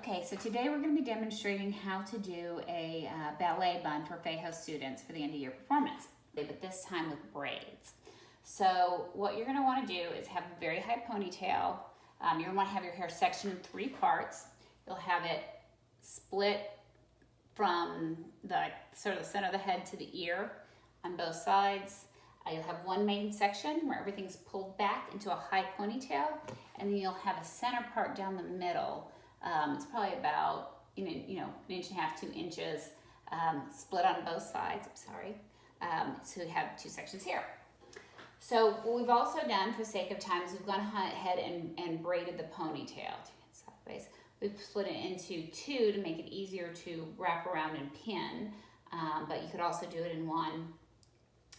Okay, so today we're going to be demonstrating how to do a ballet bun for FAHO students for the end of year performance, but this time with braids. So what you're going to want to do is have a very high ponytail. You're going to want to have your hair sectioned in 3 parts. You'll have it split from the sort of the center of the head to the ear on both sides. You'll have one main section where everything's pulled back into a high ponytail, and then you'll have a center part down the middle. It's probably about an inch and a half, 2 inches, split on both sides. So you have 2 sections here. So what we've also done, for sake of time, is we've gone ahead and braided the ponytail. Sideways. We've split it into 2 to make it easier to wrap around and pin, but you could also do it in 1.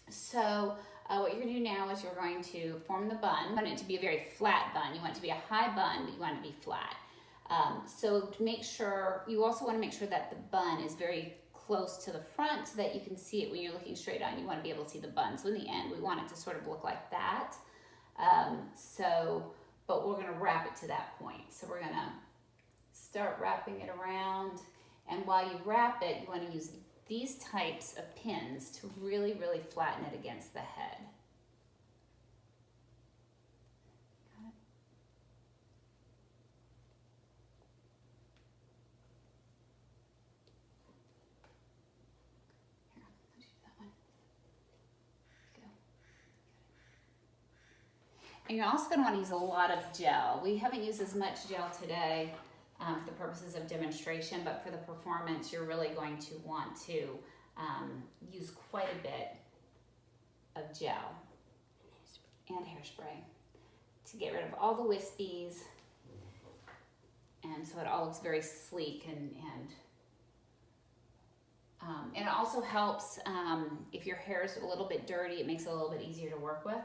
So what you're going to do now is you're going to form the bun. You want it to be a very flat bun. You want it to be a high bun, but you want it to be flat. So to make sure, you also want to make sure that the bun is very close to the front so that you can see it when you're looking straight on. You want to be able to see the bun. So in the end, we want it to sort of look like that. But we're going to wrap it to that point. So we're going to start wrapping it around. And while you wrap it, you want to use these types of pins to really, really flatten it against the head. And you're also going to want to use a lot of gel. We haven't used as much gel today for the purposes of demonstration, but for the performance, you're really going to want to use quite a bit of gel and hairspray to get rid of all the wispies, and so it all looks very sleek and it also helps if your hair is a little bit dirty. It makes it a little bit easier to work with.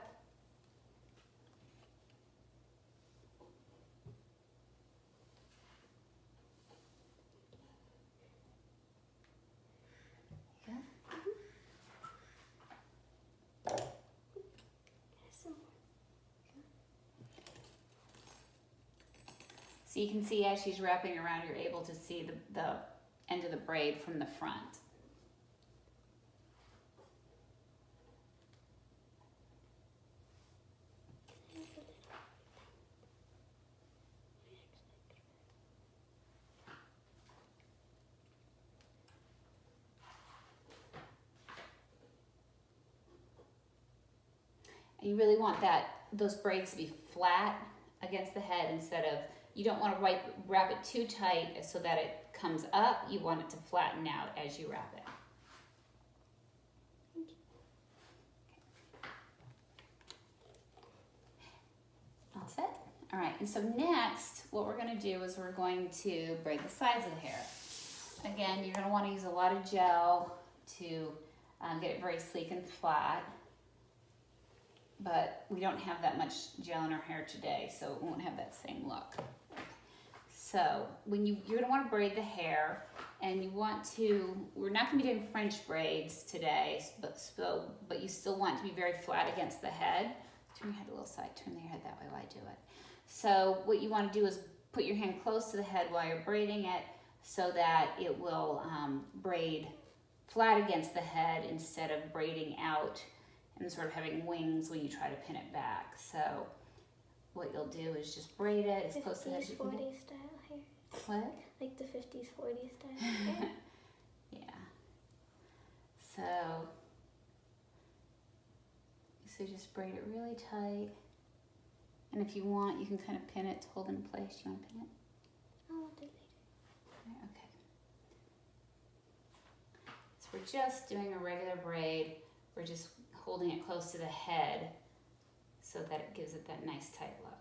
So you can see as she's wrapping around, you're able to see the end of the braid from the front. And you really want those braids to be flat against the head instead of, you don't want to wrap it too tight so that it comes up. You want it to flatten out as you wrap it. All set? All right, and so next, what we're going to do is we're going to braid the sides of the hair. Again, you're going to want to use a lot of gel to get it very sleek and flat. But we don't have that much gel in our hair today, so it won't have that same look. So when you're going to want to braid the hair, and you want to, we're not going to be doing French braids today, but you still want to be very flat against the head. Turn your head a little side, turn your head that way while I do it. So what you want to do is put your hand close to the head while you're braiding it so that it will braid flat against the head instead of braiding out and sort of having wings when you try to pin it back. So what you'll do is just braid it as close to the head as you can. 50s, 40s style hair. What? Like the 50s, 40s style hair. Yeah. So just braid it really tight. And if you want, you can kind of pin it to hold it in place. Do you want to pin it? I'll do later. Okay. So we're just doing a regular braid. We're just holding it close to the head so that it gives it that nice tight look.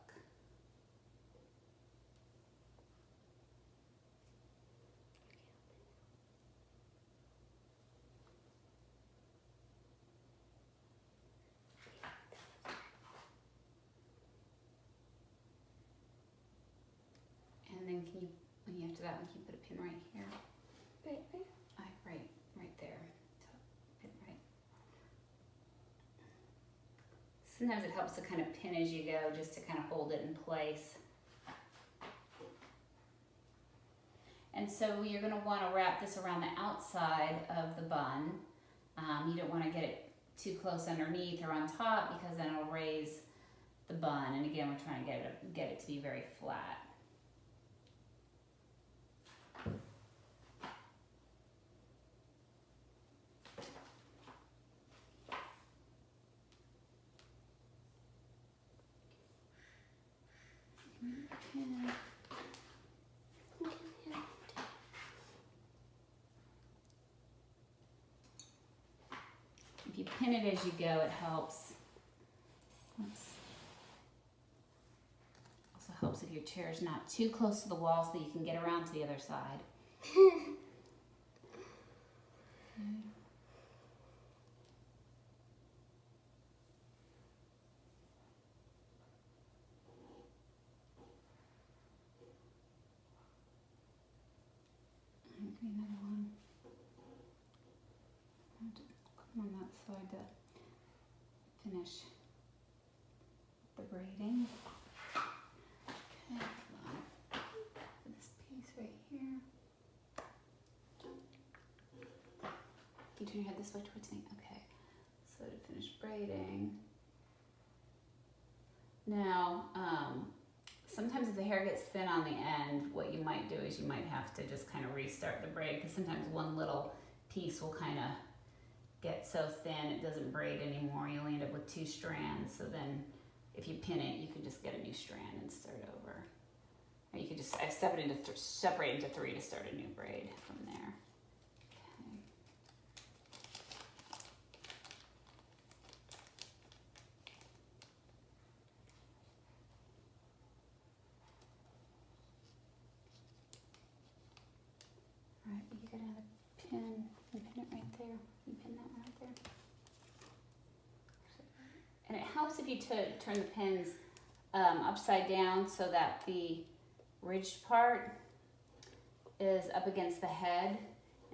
And then after that one, can you put a pin right here? Right there? Right there. Pin right. Sometimes it helps to kind of pin as you go, just to kind of hold it in place. And so you're going to want to wrap this around the outside of the bun. You don't want to get it too close underneath or on top because then it'll raise the bun. And again, we're trying to get it to be very flat. If you pin it as you go, it helps. Oops. Also helps if your chair is not too close to the wall so that you can get around to the other side. Okay. Another one. I have to come on that side to finish the braiding. Okay, come on. This piece right here. Can you turn your head this way towards me? Okay. So to finish braiding. Now, sometimes if the hair gets thin on the end, what you might do is you might have to just kind of restart the braid because sometimes one little piece will kind of get so thin it doesn't braid anymore. You'll end up with two strands. So then if you pin it, you can just get a new strand and start over. Or you could just separate into three to start a new braid from there. Okay. All right, you got another pin. You pin it right there. You pin that one right there. And it helps if you turn the pins upside down so that the ridged part is up against the head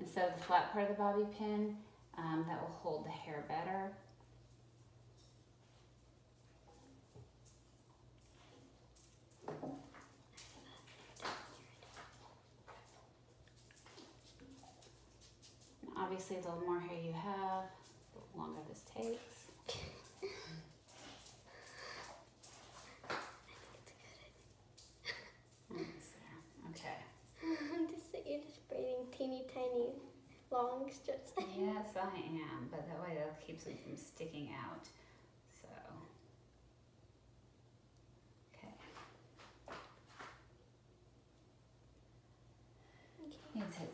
instead of the flat part of the bobby pin. That will hold the hair better. And obviously, the more hair you have, the longer this takes. You're just braiding teeny tiny long strips. Yes, I am, but that way that keeps them from sticking out. So, okay.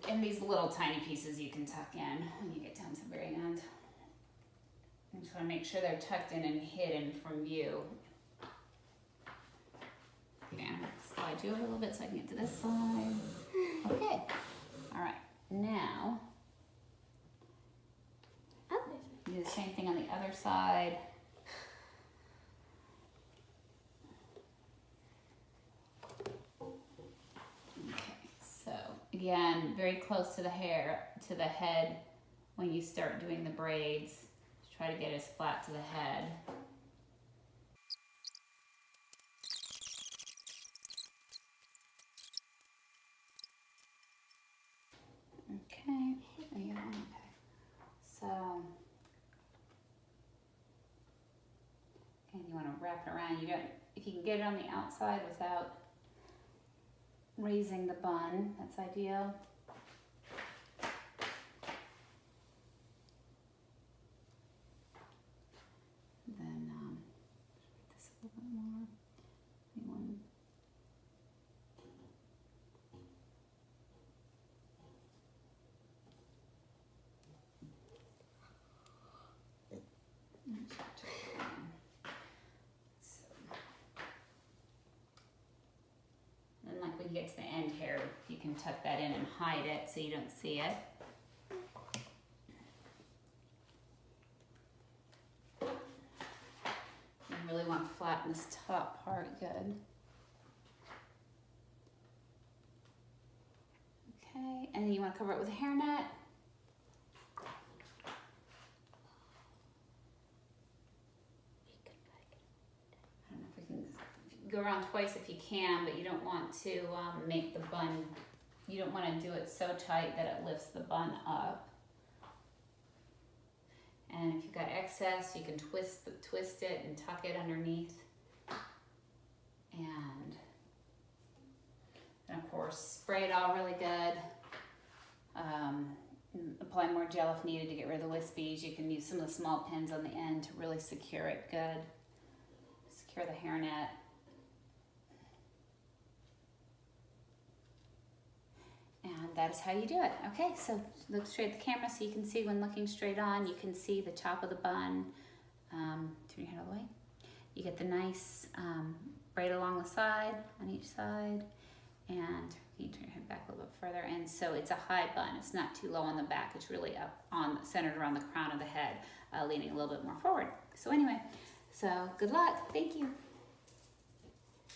And these little tiny pieces you can tuck in when you get down to the very end. You just want to make sure they're tucked in and hidden from view. Okay, I'm going to slide you over a little bit so I can get to this side. Okay. All right. Now, do the same thing on the other side. Okay. So again, very close to the hair, to the head when you start doing the braids. Just try to get as flat to the head. Okay, there you go. Okay, so and you want to wrap it around. You don't, if you can get it on the outside without raising the bun, that's ideal. Then this a little bit more. One. And like when you get to the end here, you can tuck that in and hide it so you don't see it. You really want to flatten this top part good. Okay, and then you want to cover it with a hairnet. Go around twice if you can, but you don't want to make the bun You don't want to do it so tight that it lifts the bun up. And if you've got excess, you can twist it and tuck it underneath. And of course, spray it all really good. Apply more gel if needed to get rid of the wispies. You can use some of the small pins on the end to really secure it good. Secure the hairnet. And that is how you do it. Okay, so look straight at the camera so you can see when looking straight on. You can see the top of the bun. Turn your head all the way. You get the nice braid along the side, on each side. And you turn your head back a little bit further. And so it's a high bun. It's not too low on the back. It's really up centered around the crown of the head, leaning a little bit more forward. So anyway, so good luck. Thank you.